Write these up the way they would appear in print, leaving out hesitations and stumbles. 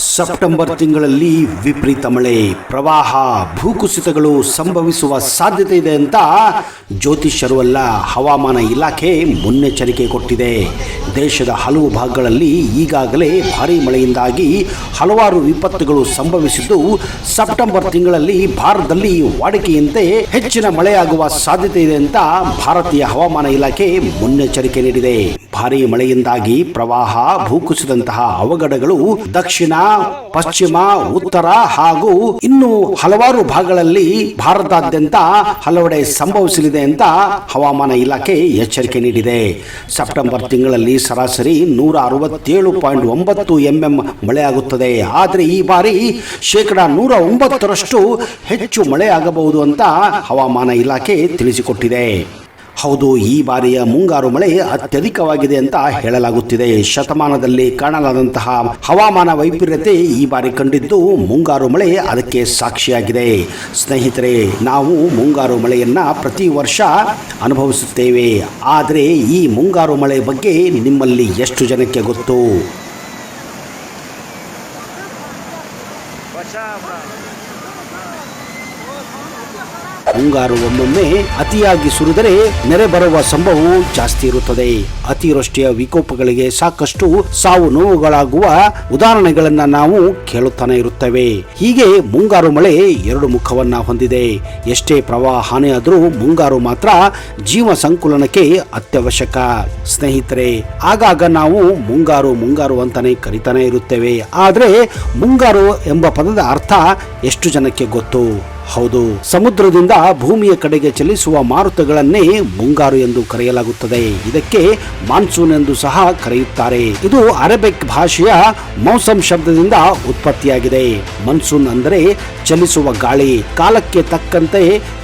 September ತಿಂಗಳಲ್ಲಿ ವಿಪರೀತ ಮಳೆ, ಪ್ರವಾಹ, ಭೂಕುಸಿತಗಳು ಸಂಭವಿಸುವ ಸಾಧ್ಯತೆ ಇದೆ ಅಂತ ಜ್ಯೋತಿಷ್ಯರು ಅಲ್ಲ ಹವಾಮಾನ ಇಲಾಖೆ ಮುನ್ನೆಚ್ಚರಿಕೆ ಕೊಟ್ಟಿದೆ. ದೇಶದ ಹಲವು ಭಾಗಗಳಲ್ಲಿ ಈಗಾಗಲೇ ಭಾರೀ ಮಳೆಯಿಂದಾಗಿ ಹಲವಾರು ವಿಪತ್ತುಗಳು ಸಂಭವಿಸಿದ್ದು, ಸೆಪ್ಟೆಂಬರ್ ತಿಂಗಳಲ್ಲಿ ಭಾರತದಲ್ಲಿ ವಾಡಿಕೆಯಂತೆ ಹೆಚ್ಚಿನ ಮಳೆಯಾಗುವ ಸಾಧ್ಯತೆ ಇದೆ ಅಂತ ಭಾರತೀಯ ಹವಾಮಾನ ಇಲಾಖೆ ಮುನ್ನೆಚ್ಚರಿಕೆ ನೀಡಿದೆ. ಭಾರೀ ಮಳೆಯಿಂದಾಗಿ ಪ್ರವಾಹ, ಭೂಕುಸಿದಂತಹ ಅವಘಡಗಳು ದಕ್ಷಿಣ, ಪಶ್ಚಿಮ, ಉತ್ತರ ಹಾಗೂ ಇನ್ನು ಹಲವಾರು ಭಾಗಗಳಲ್ಲಿ ಭಾರತಾದ್ಯಂತ ಹಲವೆಡೆ ಸಂಭವಿಸಲಿದೆ ಅಂತ ಹವಾಮಾನ ಇಲಾಖೆ ಎಚ್ಚರಿಕೆ ನೀಡಿದೆ. ಸೆಪ್ಟೆಂಬರ್ ತಿಂಗಳಲ್ಲಿ ಸರಾಸರಿ 167.9 mm ಮಳೆಯಾಗುತ್ತದೆ. ಆದರೆ ಈ ಬಾರಿ 109% ಹೆಚ್ಚು ಮಳೆಯಾಗಬಹುದು ಅಂತ ಹವಾಮಾನ ಇಲಾಖೆ ತಿಳಿಸಿಕೊಟ್ಟಿದೆ. ಹೌದು, ಈ ಬಾರಿಯ ಮುಂಗಾರು ಮಳೆ ಅತ್ಯಧಿಕವಾಗಿದೆ ಅಂತ ಹೇಳಲಾಗುತ್ತಿದೆ. ಶತಮಾನದಲ್ಲಿ ಕಾಣಲಾದಂತಹ ಹವಾಮಾನ ವೈಪರೀತ್ಯ ಈ ಬಾರಿ ಕಂಡಿದ್ದು, ಮುಂಗಾರು ಮಳೆ ಅದಕ್ಕೆ ಸಾಕ್ಷಿಯಾಗಿದೆ. ಸ್ನೇಹಿತರೆ, ನಾವು ಮುಂಗಾರು ಮಳೆಯನ್ನ ಪ್ರತಿ ವರ್ಷ ಅನುಭವಿಸುತ್ತೇವೆ. ಆದರೆ ಈ ಮುಂಗಾರು ಮಳೆ ಬಗ್ಗೆ ನಿಮ್ಮಲ್ಲಿ ಎಷ್ಟು ಜನಕ್ಕೆ ಗೊತ್ತು? ಮುಂಗಾರು ಒಮ್ಮೊಮ್ಮೆ ಅತಿಯಾಗಿ ಸುರಿದರೆ ನೆರೆ ಬರುವ ಸಂಭವವು ಜಾಸ್ತಿ ಇರುತ್ತದೆ. ಅತಿವೃಷ್ಟಿಯ ವಿಕೋಪಗಳಿಗೆ ಸಾಕಷ್ಟು ಸಾವು ನೋವುಗಳಾಗುವ ಉದಾಹರಣೆಗಳನ್ನ ನಾವು ಕೇಳುತ್ತಾನೆ ಇರುತ್ತೇವೆ. ಹೀಗೆ ಮುಂಗಾರು ಮಳೆ ಎರಡು ಮುಖವನ್ನ ಹೊಂದಿದೆ. ಎಷ್ಟೇ ಪ್ರವಾಹ ಹಾನಿಯಾದರೂ ಮುಂಗಾರು ಮಾತ್ರ ಜೀವ ಸಂಕುಲನಕ್ಕೆ ಅತ್ಯವಶ್ಯಕ. ಸ್ನೇಹಿತರೆ, ಆಗಾಗ ನಾವು ಮುಂಗಾರು ಅಂತಾನೆ ಕರಿತಾನೆ ಇರುತ್ತೇವೆ. ಆದರೆ ಮುಂಗಾರು ಎಂಬ ಪದದ ಅರ್ಥ ಎಷ್ಟು ಜನಕ್ಕೆ ಗೊತ್ತು? ಹೌದು, ಸಮುದ್ರದಿಂದ ಭೂಮಿಯ ಕಡೆಗೆ ಚಲಿಸುವ ಮಾರುತಗಳನ್ನೇ ಮುಂಗಾರು ಎಂದು ಕರೆಯಲಾಗುತ್ತದೆ. ಇದಕ್ಕೆ ಮಾನ್ಸೂನ್ ಎಂದು ಸಹ ಕರೆಯುತ್ತಾರೆ. ಇದು ಅರೇಬಿಕ್ ಭಾಷೆಯ ಮೌಸಮ್ ಶಬ್ದದಿಂದ ಉತ್ಪತ್ತಿಯಾಗಿದೆ. ಮನ್ಸೂನ್ ಅಂದರೆ ಚಲಿಸುವ ಗಾಳಿ, ಕಾಲಕ್ಕೆ ತಕ್ಕಂತೆ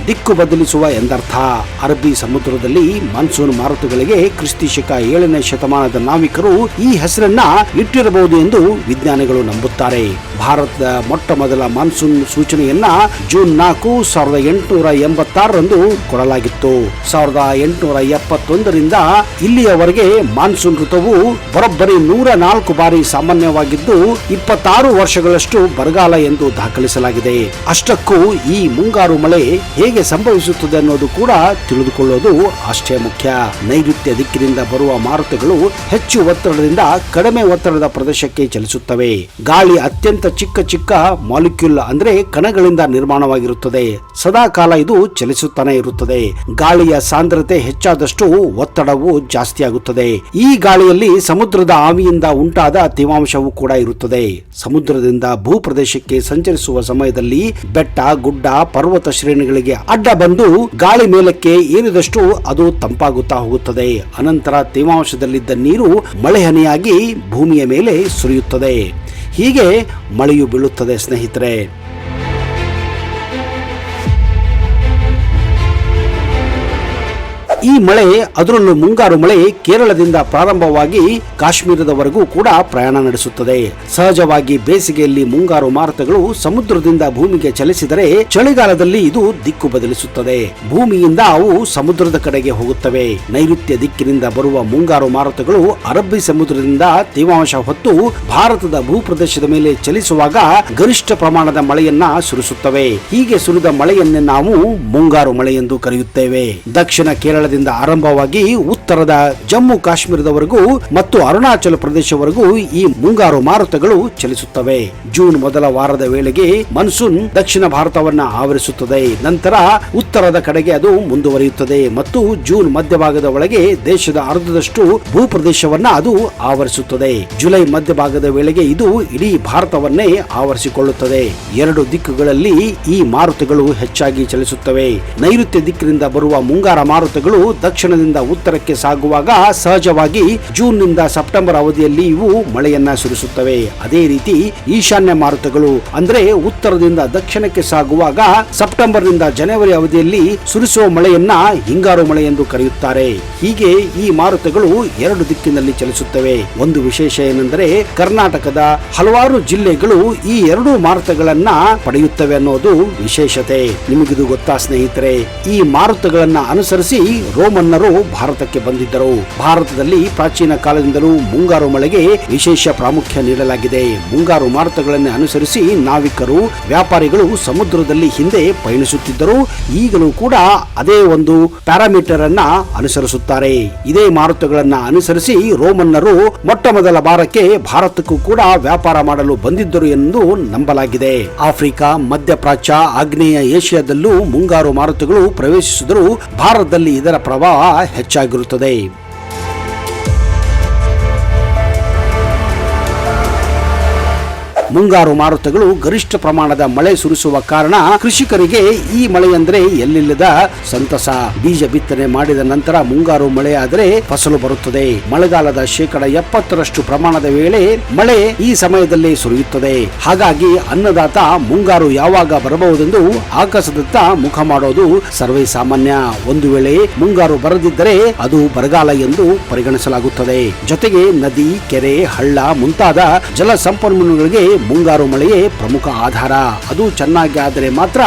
ದಿಕ್ಕು ಬದಲಿಸುವ ಎಂದರ್ಥ. ಅರಬ್ಬಿ ಸಮುದ್ರದಲ್ಲಿ ಮಾನ್ಸೂನ್ ಮಾರುತಗಳಿಗೆ ಕ್ರಿಸ್ತಿಶಕ 7ನೇ ಶತಮಾನದ ನಾವಿಕರು ಈ ಹೆಸರನ್ನ ಇಟ್ಟಿರಬಹುದು ಎಂದು ವಿಜ್ಞಾನಿಗಳು ನಂಬುತ್ತಾರೆ. ಭಾರತದ ಮೊಟ್ಟ ಮೊದಲ ಮಾನ್ಸೂನ್ ಸೂಚನೆಯನ್ನ ಜೂನ್ 4, 1886 ಕೊಡಲಾಗಿತ್ತು. 1871ರಿಂದ ಇಲ್ಲಿಯವರೆಗೆ ಮಾನ್ಸೂನ್ ಋತುವು ಬರೋಬ್ಬರಿ 104 ಬಾರಿ ಸಾಮಾನ್ಯವಾಗಿದ್ದು 26 ವರ್ಷಗಳಷ್ಟು ಬರಗಾಲ ಎಂದು ದಾಖಲಿಸಲಾಗಿದೆ. ಅಷ್ಟಕ್ಕೂ ಈ ಮುಂಗಾರು ಮಳೆ ಹೇಗೆ ಸಂಭವಿಸುತ್ತದೆ ಅನ್ನೋದು ಕೂಡ ತಿಳಿದುಕೊಳ್ಳೋದು ಅಷ್ಟೇ ಮುಖ್ಯ. ನೈಋತ್ಯ ದಿಕ್ಕಿನಿಂದ ಬರುವ ಮಾರುತಗಳು ಹೆಚ್ಚು ಒತ್ತಡದಿಂದ ಕಡಿಮೆ ಒತ್ತಡದ ಪ್ರದೇಶಕ್ಕೆ ಚಲಿಸುತ್ತವೆ. ಗಾಳಿ ಅತ್ಯಂತ ಚಿಕ್ಕ ಮಾಲಿಕ್ಯೂಲ್ ಅಂದ್ರೆ ಕಣಗಳಿಂದ ನಿರ್ಮಾಣವಾಗಿರುತ್ತದೆ. ಸದಾ ಕಾಲ ಇದು ಚಲಿಸುತ್ತಾನೆ ಇರುತ್ತದೆ. ಗಾಳಿಯ ಸಾಂದ್ರತೆ ಹೆಚ್ಚಾದಷ್ಟು ಒತ್ತಡವು ಜಾಸ್ತಿ ಆಗುತ್ತದೆ. ಈ ಗಾಳಿಯಲ್ಲಿ ಸಮುದ್ರದ ಆವಿಯಿಂದ ಉಂಟಾದ ತೇವಾಂಶವೂ ಕೂಡ ಇರುತ್ತದೆ. ಸಮುದ್ರದಿಂದ ಭೂಪ್ರದೇಶಕ್ಕೆ ಸಂಚರಿಸುವ ಸಮಯದಲ್ಲಿ ಬೆಟ್ಟ, ಗುಡ್ಡ, ಪರ್ವತ ಶ್ರೇಣಿಗಳಿಗೆ ಅಡ್ಡ ಬಂದು ಗಾಳಿ ಮೇಲಕ್ಕೆ ಏರಿದಷ್ಟು ಅದು ತಂಪಾಗುತ್ತಾ ಹೋಗುತ್ತದೆ. ಅನಂತರ ತೇವಾಂಶದಲ್ಲಿದ್ದ ನೀರು ಮಳೆಹನಿಯಾಗಿ ಭೂಮಿಯ ಮೇಲೆ ಸುರಿಯುತ್ತದೆ. ಹೀಗೆ ಮಳೆಯು ಬೀಳುತ್ತದೆ. ಸ್ನೇಹಿತರೆ, ಈ ಮಳೆ, ಅದರಲ್ಲೂ ಮುಂಗಾರು ಮಳೆ ಕೇರಳದಿಂದ ಪ್ರಾರಂಭವಾಗಿ ಕಾಶ್ಮೀರದವರೆಗೂ ಕೂಡ ಪ್ರಯಾಣ ನಡೆಸುತ್ತದೆ. ಸಹಜವಾಗಿ ಬೇಸಿಗೆಯಲ್ಲಿ ಮುಂಗಾರು ಮಾರುತಗಳು ಸಮುದ್ರದಿಂದ ಭೂಮಿಗೆ ಚಲಿಸಿದರೆ ಚಳಿಗಾಲದಲ್ಲಿ ಇದು ದಿಕ್ಕು ಬದಲಿಸುತ್ತದೆ. ಭೂಮಿಯಿಂದ ಅವು ಸಮುದ್ರದ ಕಡೆಗೆ ಹೋಗುತ್ತವೆ. ನೈಋತ್ಯ ದಿಕ್ಕಿನಿಂದ ಬರುವ ಮುಂಗಾರು ಮಾರುತಗಳು ಅರಬ್ಬಿ ಸಮುದ್ರದಿಂದ ತೇವಾಂಶ ಹೊತ್ತು ಭಾರತದ ಭೂಪ್ರದೇಶದ ಮೇಲೆ ಚಲಿಸುವಾಗ ಗರಿಷ್ಠ ಪ್ರಮಾಣದ ಮಳೆಯನ್ನ ಸುರಿಸುತ್ತವೆ. ಹೀಗೆ ಸುರಿದ ಮಳೆಯನ್ನೇ ನಾವು ಮುಂಗಾರು ಮಳೆ ಎಂದು ಕರೆಯುತ್ತೇವೆ. ದಕ್ಷಿಣ ಕೇರಳದಿಂದ ಆರಂಭವಾಗಿ ಉತ್ತರದ ಜಮ್ಮು ಕಾಶ್ಮೀರದವರೆಗೂ ಮತ್ತು ಅರುಣಾಚಲ ಪ್ರದೇಶವರೆಗೂ ಈ ಮುಂಗಾರು ಮಾರುತಗಳು ಚಲಿಸುತ್ತವೆ. ಜೂನ್ ಮೊದಲ ವಾರದ ವೇಳೆಗೆ ಮನ್ಸೂನ್ ದಕ್ಷಿಣ ಭಾರತವನ್ನ ಆವರಿಸುತ್ತದೆ. ನಂತರ ಉತ್ತರದ ಕಡೆಗೆ ಅದು ಮುಂದುವರಿಯುತ್ತದೆ ಮತ್ತು ಜೂನ್ ಮಧ್ಯಭಾಗದ ಒಳಗೆ ದೇಶದ ಅರ್ಧದಷ್ಟು ಭೂಪ್ರದೇಶವನ್ನ ಅದು ಆವರಿಸುತ್ತದೆ. ಜುಲೈ ಮಧ್ಯಭಾಗದ ವೇಳೆಗೆ ಇದು ಇಡೀ ಭಾರತವನ್ನೇ ಆವರಿಸಿಕೊಳ್ಳುತ್ತದೆ. ಎರಡು ದಿಕ್ಕುಗಳಲ್ಲಿ ಈ ಮಾರುತಗಳು ಹೆಚ್ಚಾಗಿ ಚಲಿಸುತ್ತವೆ. ನೈಋತ್ಯ ದಿಕ್ಕಿನಿಂದ ಬರುವ ಮುಂಗಾರ ಮಾರುತಗಳು ದಕ್ಷಿಣದಿಂದ ಉತ್ತರಕ್ಕೆ ಸಾಗುವಾಗ ಸಹಜವಾಗಿ ಜೂನ್ ನಿಂದ ಸೆಪ್ಟೆಂಬರ್ ಅವಧಿಯಲ್ಲಿ ಇವು ಮಳೆಯನ್ನ ಸುರಿಸುತ್ತವೆ. ಅದೇ ರೀತಿ ಈಶಾನ್ಯ ಮಾರುತಗಳು ಅಂದ್ರೆ ಉತ್ತರದಿಂದ ದಕ್ಷಿಣಕ್ಕೆ ಸಾಗುವಾಗ ಸೆಪ್ಟೆಂಬರ್ ನಿಂದ ಜನವರಿ ಅವಧಿಯಲ್ಲಿ ಸುರಿಸುವ ಮಳೆಯನ್ನ ಹಿಂಗಾರು ಮಳೆ ಎಂದು ಕರೆಯುತ್ತಾರೆ. ಹೀಗೆ ಈ ಮಾರುತಗಳು ಎರಡು ದಿಕ್ಕಿನಲ್ಲಿ ಚಲಿಸುತ್ತವೆ. ಒಂದು ವಿಶೇಷ ಏನೆಂದರೆ ಕರ್ನಾಟಕದ ಹಲವಾರು ಜಿಲ್ಲೆಗಳು ಈ ಎರಡು ಮಾರುತಗಳನ್ನ ಪಡೆಯುತ್ತವೆ ಅನ್ನೋದು ವಿಶೇಷತೆ. ನಿಮಗಿದು ಗೊತ್ತಾ ಸ್ನೇಹಿತರೆ? ಈ ಮಾರುತಗಳನ್ನ ಅನುಸರಿಸಿ ರೋಮನ್ನರು ಭಾರತಕ್ಕೆ ಬಂದಿದ್ದರು. ಭಾರತದಲ್ಲಿ ಪ್ರಾಚೀನ ಕಾಲದಿಂದಲೂ ಮುಂಗಾರು ಮಳೆಗೆ ವಿಶೇಷ ಪ್ರಾಮುಖ್ಯ ನೀಡಲಾಗಿದೆ. ಮುಂಗಾರು ಮಾರುತಗಳನ್ನು ಅನುಸರಿಸಿ ನಾವಿಕರು, ವ್ಯಾಪಾರಿಗಳು ಸಮುದ್ರದಲ್ಲಿ ಹಿಂದೆ ಪಯಣಿಸುತ್ತಿದ್ದರು. ಈಗಲೂ ಕೂಡ ಅದೇ ಒಂದು ಪ್ಯಾರಾಮೀಟರ್ ಅನ್ನ ಅನುಸರಿಸುತ್ತಾರೆ. ಇದೇ ಮಾರುತಗಳನ್ನ ಅನುಸರಿಸಿ ರೋಮನ್ನರು ಮೊಟ್ಟ ಮೊದಲ ಬಾರಕ್ಕೆ ಭಾರತಕ್ಕೂ ಕೂಡ ವ್ಯಾಪಾರ ಮಾಡಲು ಬಂದಿದ್ದರು ಎಂದು ನಂಬಲಾಗಿದೆ. ಆಫ್ರಿಕಾ, ಮಧ್ಯಪ್ರಾಚ್ಯ, ಆಗ್ನೇಯ ಏಷ್ಯಾದಲ್ಲೂ ಮುಂಗಾರು ಮಾರುತಗಳು ಪ್ರವೇಶಿಸಿದರೂ ಭಾರತದಲ್ಲಿ ಇದರ ಪ್ರಭಾವ ಹೆಚ್ಚಾಗಿರುತ್ತದೆ. ಮುಂಗಾರು ಮಾರುತಗಳು ಗರಿಷ್ಠ ಪ್ರಮಾಣದ ಮಳೆ ಸುರಿಸುವ ಕಾರಣ ಕೃಷಿಕರಿಗೆ ಈ ಮಳೆಯೆಂದರೆ ಎಲ್ಲಿಲ್ಲದ ಸಂತಸ. ಬೀಜ ಬಿತ್ತನೆ ಮಾಡಿದ ನಂತರ ಮುಂಗಾರು ಮಳೆಯಾದರೆ ಫಸಲು ಬರುತ್ತದೆ. ಮಳೆಗಾಲದ 70% ಪ್ರಮಾಣದ ವೇಳೆ ಮಳೆ ಈ ಸಮಯದಲ್ಲಿ ಸುರಿಯುತ್ತದೆ. ಹಾಗಾಗಿ ಅನ್ನದಾತ ಮುಂಗಾರು ಯಾವಾಗ ಬರಬಹುದೆಂದು ಆಕಾಶದತ್ತ ಮುಖ ಮಾಡೋದು ಸರ್ವೇ ಸಾಮಾನ್ಯ. ಒಂದು ವೇಳೆ ಮುಂಗಾರು ಬರದಿದ್ದರೆ ಅದು ಬರಗಾಲ ಎಂದು ಪರಿಗಣಿಸಲಾಗುತ್ತದೆ. ಜೊತೆಗೆ ನದಿ, ಕೆರೆ, ಹಳ್ಳ ಮುಂತಾದ ಜಲ ಸಂಪನ್ಮೂಲಗಳಿಗೆ ಮುಂಗಾರು ಮಳೆಯೇ ಪ್ರಮುಖ ಆಧಾರ. ಅದು ಚೆನ್ನಾಗಿ ಆದರೆ ಮಾತ್ರ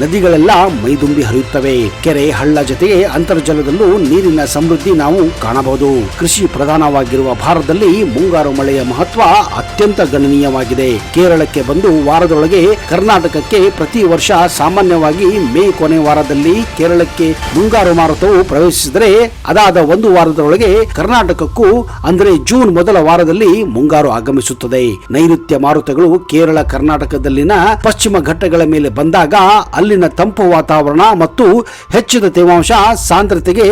ನದಿಗಳೆಲ್ಲ ಮೈದುಂಬಿ ಹರಿಯುತ್ತವೆ. ಕೆರೆ, ಹಳ್ಳ ಜೊತೆಗೆ ಅಂತರ್ಜಲದಲ್ಲೂ ನೀರಿನ ಸಮೃದ್ಧಿ ನಾವು ಕಾಣಬಹುದು. ಕೃಷಿ ಪ್ರಧಾನವಾಗಿರುವ ಭಾರತದಲ್ಲಿ ಮುಂಗಾರು ಮಳೆಯ ಮಹತ್ವ ಅತ್ಯಂತ ಗಣನೀಯವಾಗಿದೆ. ಕೇರಳಕ್ಕೆ ಬಂದು ವಾರದೊಳಗೆ ಕರ್ನಾಟಕಕ್ಕೆ ಪ್ರತಿ ವರ್ಷ ಸಾಮಾನ್ಯವಾಗಿ ಮೇ ಕೊನೆ ವಾರದಲ್ಲಿ ಕೇರಳಕ್ಕೆ ಮುಂಗಾರು ಮಾರುತವು ಪ್ರವೇಶಿಸಿದರೆ ಅದಾದ ಒಂದು ವಾರದೊಳಗೆ ಕರ್ನಾಟಕಕ್ಕೂ ಅಂದರೆ ಜೂನ್ ಮೊದಲ ವಾರದಲ್ಲಿ ಮುಂಗಾರು ಆಗಮಿಸುತ್ತದೆ. ನೈಋತ್ಯ ಮಾರುತಗಳು ಕೇರಳ, ಕರ್ನಾಟಕದಲ್ಲಿನ ಪಶ್ಚಿಮ ಘಟ್ಟಗಳ ಮೇಲೆ ಬಂದಾಗ ಅಲ್ಲಿನ ತಂಪು ವಾತಾವರಣ ಮತ್ತು ಹೆಚ್ಚಿದ ತೇವಾಂಶ ಸಾಂದ್ರತೆಗೆ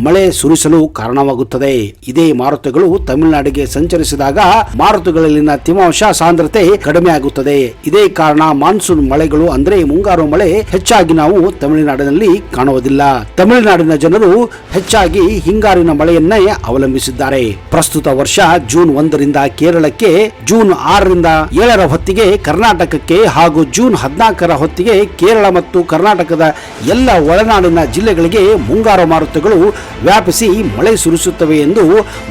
ಮಳೆ ಸುರಿಸಲು ಕಾರಣವಾಗುತ್ತದೆ. ಇದೇ ಮಾರುತಗಳು ತಮಿಳುನಾಡಿಗೆ ಸಂಚರಿಸಿದಾಗ ಮಾರುತಗಳಲ್ಲಿನ ತೇವಾಂಶ ಸಾಂದ್ರತೆ ಕಡಿಮೆ ಆಗುತ್ತದೆ. ಇದೇ ಕಾರಣ ಮಾನ್ಸೂನ್ ಮಳೆಗಳು ಅಂದರೆ ಮುಂಗಾರು ಮಳೆ ಹೆಚ್ಚಾಗಿ ನಾವು ತಮಿಳುನಾಡಿನಲ್ಲಿ ಕಾಣುವುದಿಲ್ಲ. ತಮಿಳುನಾಡಿನ ಜನರು ಹೆಚ್ಚಾಗಿ ಹಿಂಗಾರಿನ ಮಳೆಯನ್ನೇ ಅವಲಂಬಿಸಿದ್ದಾರೆ. ಪ್ರಸ್ತುತ ವರ್ಷ ಜೂನ್ 1ರಿಂದ ಕೇರಳಕ್ಕೆ, ಜೂನ್ 6ರಿಂದ 7ರ ಹೊತ್ತಿಗೆ ಕರ್ನಾಟಕಕ್ಕೆ ಹಾಗೂ ಜೂನ್ 14ರ ಹೊತ್ತಿಗೆ ಕೇರಳ ಮತ್ತು ಕರ್ನಾಟಕದ ಎಲ್ಲ ಒಳನಾಡಿನ ಜಿಲ್ಲೆಗಳಿಗೆ ಮುಂಗಾರು ಮಾರುತಗಳು ವ್ಯಾಪಿಸಿ ಮಳೆ ಸುರಿಸುತ್ತವೆ ಎಂದು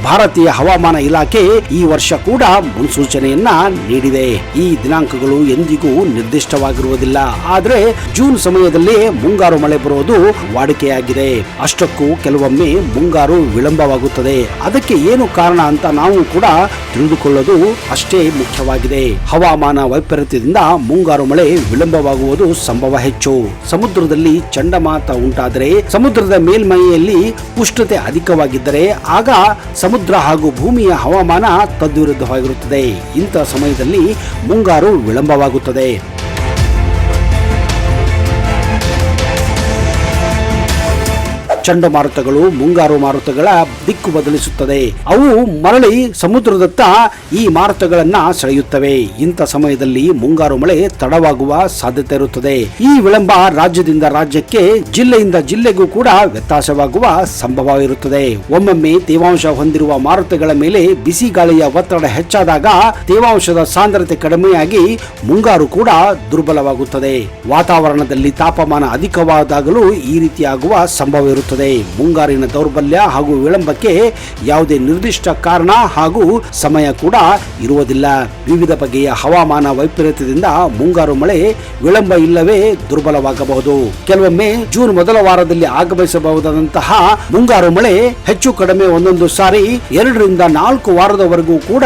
ಭಾರತೀಯ ಹವಾಮಾನ ಇಲಾಖೆ ಈ ವರ್ಷ ಕೂಡ ಮುನ್ಸೂಚನೆಯನ್ನ ನೀಡಿದೆ. ಈ ದಿನಾಂಕಗಳು ಎಂದಿಗೂ ನಿರ್ದಿಷ್ಟವಾಗಿರುವುದಿಲ್ಲ. ಆದರೆ ಜೂನ್ ಸಮಯದಲ್ಲಿ ಮುಂಗಾರು ಮಳೆ ಬರುವುದು ವಾಡಿಕೆಯಾಗಿದೆ. ಅಷ್ಟಕ್ಕೂ ಕೆಲವೊಮ್ಮೆ ಮುಂಗಾರು ವಿಳಂಬವಾಗುತ್ತದೆ. ಅದಕ್ಕೆ ಏನು ಕಾರಣ ಅಂತ ನಾವು ಕೂಡ ತಿಳಿದುಕೊಳ್ಳೋದು ಅಷ್ಟೇ ಮುಖ್ಯವಾಗಿದೆ. ಹವಾಮಾನ ವೈಪರೀತ್ಯದಿಂದ ಮುಂಗಾರು ಮಳೆ ವಿಳಂಬವಾಗುವುದು ಸಂಭವ ಹೆಚ್ಚು. ಸಮುದ್ರದಲ್ಲಿ ಚಂಡಮಾರುತ ಉಂಟಾದರೆ, ಸಮುದ್ರದ ಮೇಲ್ಮೈಯಲ್ಲಿ ಉಷ್ಣತೆ ಅಧಿಕವಾಗಿದ್ದರೆ ಆಗ ಸಮುದ್ರ ಹಾಗೂ ಭೂಮಿಯ ಹವಾಮಾನ ತದ್ವಿರುದ್ಧವಾಗಿರುತ್ತದೆ. ಇಂಥ ಸಮಯದಲ್ಲಿ ಮುಂಗಾರು ವಿಳಂಬವಾಗುತ್ತದೆ. ಚಂಡಮಾರುತಗಳು ಮುಂಗಾರು ಮಾರುತಗಳ ದಿಕ್ಕು ಬದಲಿಸುತ್ತದೆ. ಅವು ಮರಳಿ ಸಮುದ್ರದತ್ತ ಈ ಮಾರುತಗಳನ್ನ ಸೆಳೆಯುತ್ತವೆ. ಇಂಥ ಸಮಯದಲ್ಲಿ ಮುಂಗಾರು ಮಳೆ ತಡವಾಗುವ ಸಾಧ್ಯತೆ ಇರುತ್ತದೆ. ಈ ವಿಳಂಬ ರಾಜ್ಯದಿಂದ ರಾಜ್ಯಕ್ಕೆ, ಜಿಲ್ಲೆಯಿಂದ ಜಿಲ್ಲೆಗೂ ಕೂಡ ವ್ಯತ್ಯಾಸವಾಗುವ ಸಂಭವ ಇರುತ್ತದೆ. ಒಮ್ಮೊಮ್ಮೆ ತೇವಾಂಶ ಹೊಂದಿರುವ ಮಾರುತಗಳ ಮೇಲೆ ಬಿಸಿ ಗಾಳಿಯ ಒತ್ತಡ ಹೆಚ್ಚಾದಾಗ ತೇವಾಂಶದ ಸಾಂದ್ರತೆ ಕಡಿಮೆಯಾಗಿ ಮುಂಗಾರು ಕೂಡ ದುರ್ಬಲವಾಗುತ್ತದೆ. ವಾತಾವರಣದಲ್ಲಿ ತಾಪಮಾನ ಅಧಿಕವಾದಾಗಲೂ ಈ ರೀತಿಯಾಗುವ ಸಂಭವ ಇರುತ್ತದೆ. ಮುಂಗಾರಿನ ದೌರ್ಬಲ್ಯ ಹಾಗೂ ವಿಳಂಬಕ್ಕೆ ಯಾವುದೇ ನಿರ್ದಿಷ್ಟ ಕಾರಣ ಹಾಗೂ ಸಮಯ ಕೂಡ ಇರುವುದಿಲ್ಲ. ವಿವಿಧ ಬಗೆಯ ಹವಾಮಾನ ವೈಪರೀತ್ಯದಿಂದ ಮುಂಗಾರು ಮಳೆ ವಿಳಂಬ ಇಲ್ಲವೇ ದುರ್ಬಲವಾಗಬಹುದು. ಕೆಲವೊಮ್ಮೆ ಜೂನ್ ಮೊದಲ ವಾರದಲ್ಲಿ ಆಗಮಿಸಬಹುದಾದಂತಹ ಮುಂಗಾರು ಮಳೆ ಹೆಚ್ಚು ಕಡಿಮೆ ಒಂದೊಂದು ಸಾರಿ 2ರಿಂದ 4 ವಾರದವರೆಗೂ ಕೂಡ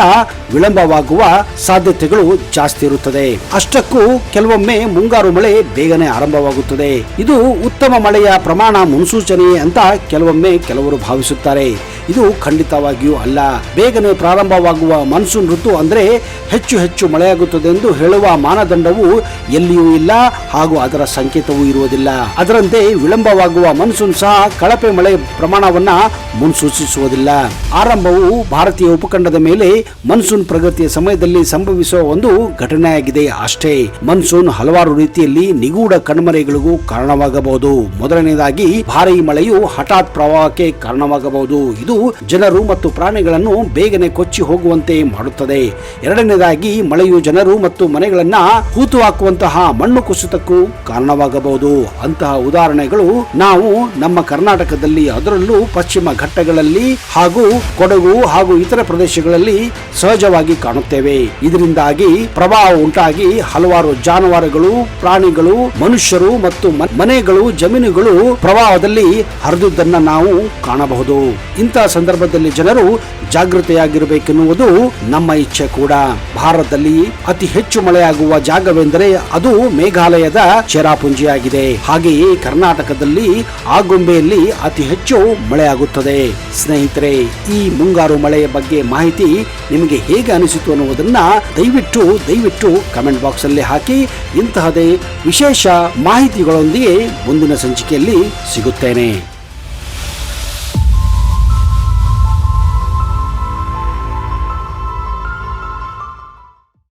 ವಿಳಂಬವಾಗುವ ಸಾಧ್ಯತೆಗಳು ಜಾಸ್ತಿ ಇರುತ್ತದೆ. ಅಷ್ಟಕ್ಕೂ ಕೆಲವೊಮ್ಮೆ ಮುಂಗಾರು ಮಳೆ ಬೇಗನೆ ಆರಂಭವಾಗುತ್ತದೆ. ಇದು ಉತ್ತಮ ಮಳೆಯ ಪ್ರಮಾಣ ಮುನ್ಸೂಚನೆ ಅಂತ ಕೆಲವರು ಭಾವಿಸುತ್ತಾರೆ. ಇದು ಖಂಡಿತವಾಗಿಯೂ ಅಲ್ಲ. ಬೇಗನೆ ಪ್ರಾರಂಭವಾಗುವ ಮಾನ್ಸೂನ್ ಋತು ಅಂದರೆ ಹೆಚ್ಚು ಮಳೆಯಾಗುತ್ತದೆ ಎಂದು ಹೇಳುವ ಮಾನದಂಡವು ಎಲ್ಲಿಯೂ ಇಲ್ಲ ಹಾಗೂ ಅದರ ಸಂಕೇತವೂ ಇರುವುದಿಲ್ಲ. ಅದರಂತೆ ವಿಳಂಬವಾಗುವ ಮಾನ್ಸೂನ್ ಸಹ ಕಳಪೆ ಮಳೆ ಪ್ರಮಾಣವನ್ನ ಮುನ್ಸೂಚಿಸುವುದಿಲ್ಲ. ಆರಂಭವು ಭಾರತೀಯ ಉಪಖಂಡದ ಮೇಲೆ ಮಾನ್ಸೂನ್ ಪ್ರಗತಿಯ ಸಮಯದಲ್ಲಿ ಸಂಭವಿಸುವ ಒಂದು ಘಟನೆಯಾಗಿದೆ ಅಷ್ಟೇ. ಮಾನ್ಸೂನ್ ಹಲವಾರು ರೀತಿಯಲ್ಲಿ ನಿಗೂಢ ಕಣ್ಮರೆಗಳಿಗೂ ಕಾರಣವಾಗಬಹುದು. ಮೊದಲನೇದಾಗಿ ಭಾರೀ ಮಳೆಯು ಹಠಾತ್ ಪ್ರವಾಹಕ್ಕೆ ಕಾರಣವಾಗಬಹುದು. ಇದು ಜನರು ಮತ್ತು ಪ್ರಾಣಿಗಳನ್ನು ಬೇಗನೆ ಕೊಚ್ಚಿ ಹೋಗುವಂತೆ ಮಾಡುತ್ತದೆ. ಎರಡನೇದಾಗಿ ಮಳೆಯು ಜನರು ಮತ್ತು ಮನೆಗಳನ್ನ ಹೂತು ಹಾಕುವಂತಹ ಮಣ್ಣು ಕುಸಿತಕ್ಕೂ ಕಾರಣವಾಗಬಹುದು. ಅಂತಹ ಉದಾಹರಣೆಗಳು ನಾವು ನಮ್ಮ ಕರ್ನಾಟಕದಲ್ಲಿ, ಅದರಲ್ಲೂ ಪಶ್ಚಿಮ ಘಟ್ಟಗಳಲ್ಲಿ ಹಾಗೂ ಕೊಡಗು ಹಾಗೂ ಇತರ ಪ್ರದೇಶಗಳಲ್ಲಿ ಸಹಜವಾಗಿ ಕಾಣುತ್ತೇವೆ. ಇದರಿಂದಾಗಿ ಪ್ರವಾಹ ಉಂಟಾಗಿ ಹಲವಾರು ಜಾನುವಾರುಗಳು, ಪ್ರಾಣಿಗಳು, ಮನುಷ್ಯರು ಮತ್ತು ಮನೆಗಳು, ಜಮೀನುಗಳು ಪ್ರವಾಹದಲ್ಲಿ ಹರಿದಿದ್ದನ್ನ ನಾವು ಕಾಣಬಹುದು. ಇಂತಹ ಸಂದರ್ಭದಲ್ಲಿ ಜನರು ಜಾಗೃತೆಯಾಗಿರಬೇಕೆನ್ನುವುದು ನಮ್ಮ ಇಚ್ಛೆ ಕೂಡ. ಭಾರತದಲ್ಲಿ ಅತಿ ಹೆಚ್ಚು ಮಳೆಯಾಗುವ ಜಾಗವೆಂದರೆ ಅದು ಮೇಘಾಲಯದ ಚೆರಾಪುಂಜಿಯಾಗಿದೆ. ಹಾಗೆಯೇ ಕರ್ನಾಟಕದಲ್ಲಿ ಆಗುಂಬೆಯಲ್ಲಿ ಅತಿ ಹೆಚ್ಚು ಮಳೆಯಾಗುತ್ತದೆ. ಸ್ನೇಹಿತರೆ, ಈ ಮುಂಗಾರು ಮಳೆಯ ಬಗ್ಗೆ ಮಾಹಿತಿ ನಿಮಗೆ ಹೇಗೆ ಅನಿಸಿತು ಅನ್ನುವುದನ್ನ ದಯವಿಟ್ಟು ಕಮೆಂಟ್ ಬಾಕ್ಸ್ ಅಲ್ಲಿ ಹಾಕಿ. ಇಂತಹದೇ ವಿಶೇಷ ಮಾಹಿತಿಗಳೊಂದಿಗೆ ಮುಂದಿನ ಸಂಚಿಕೆಯಲ್ಲಿ ಸಿಗುತ್ತೇನೆ.